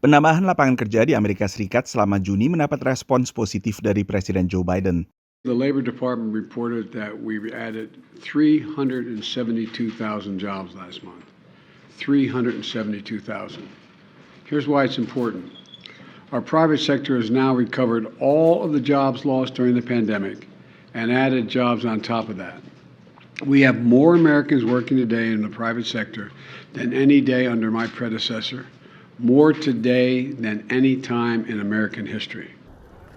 Penambahan lapangan kerja di Amerika Serikat selama Juni mendapat respons positif dari Presiden Joe Biden. The Labor Department reported that we added 372,000 jobs last month. 372,000. Here's why it's important. Our private sector has now recovered all of the jobs lost during the pandemic and added jobs on top of that. We have more Americans working today in the private sector than any day under my predecessor. More today than any time in American history.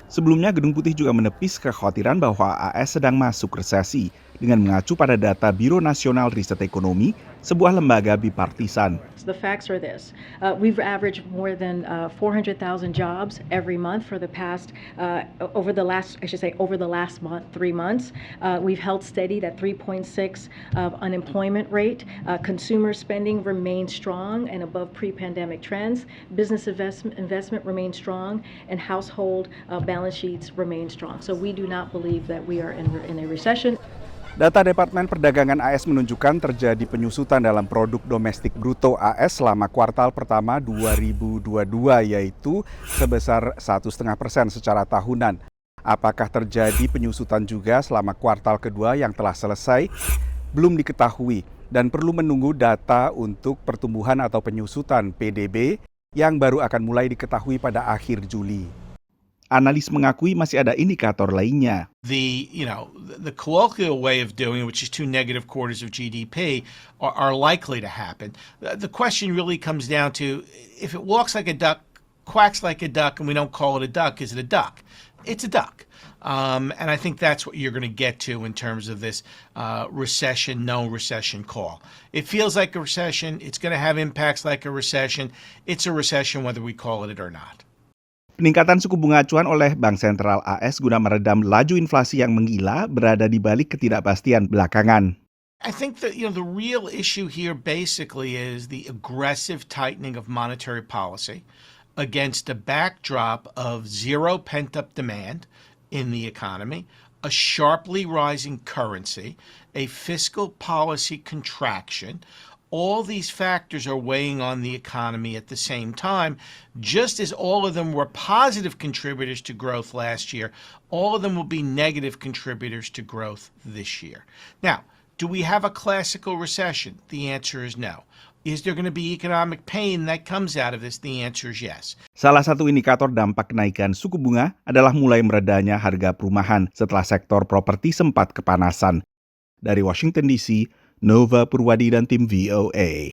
Sebelumnya, Gedung Putih juga menepis kekhawatiran bahwa AS sedang masuk resesi dengan mengacu pada data Biro Nasional Riset Ekonomi, sebuah lembaga bipartisan. The facts are this. We've averaged more than 400,000 jobs every month for the past, over the last 3 months. We've held steady that 3.6 of unemployment rate. Consumer spending remains strong and above pre-pandemic trends. Business investment remains strong, and household balance sheets remain strong. So we do not believe that we are in a recession. Data Departemen Perdagangan AS menunjukkan terjadi penyusutan dalam produk domestik bruto AS selama kuartal pertama 2022, yaitu sebesar 1,5% secara tahunan. Apakah terjadi penyusutan juga selama kuartal kedua yang telah selesai? Belum diketahui dan perlu menunggu data untuk pertumbuhan atau penyusutan PDB yang baru akan mulai diketahui pada akhir Juli. Analis mengakui masih ada indikator lainnya. The colloquial way of doing it, which is 2 negative quarters of GDP, are likely to happen. The question really comes down to, if it walks like a duck, quacks like a duck, and we don't call it a duck, is it a duck? It's a duck. And I think that's what you're going to get to in terms of this recession, no recession call. It feels like a recession. It's going to have impacts like a recession. It's a recession whether we call it or not. Peningkatan suku bunga acuan oleh Bank Sentral AS guna meredam laju inflasi yang menggila berada di balik ketidakpastian belakangan. I think that the real issue here basically is the aggressive tightening of monetary policy against a backdrop of zero pent-up demand in the economy, a sharply rising currency, a fiscal policy contraction. All these factors are weighing on the economy at the same time. Just as all of them were positive contributors to growth last year, all of them will be negative contributors to growth this year. Now, do we have a classical recession? The answer is no. Is there going to be economic pain that comes out of this? The answer is yes. Salah satu indikator dampak kenaikan suku bunga adalah mulai meredanya harga perumahan setelah sektor properti sempat kepanasan. Dari Washington DC, Nova Purwadi dan tim VOA.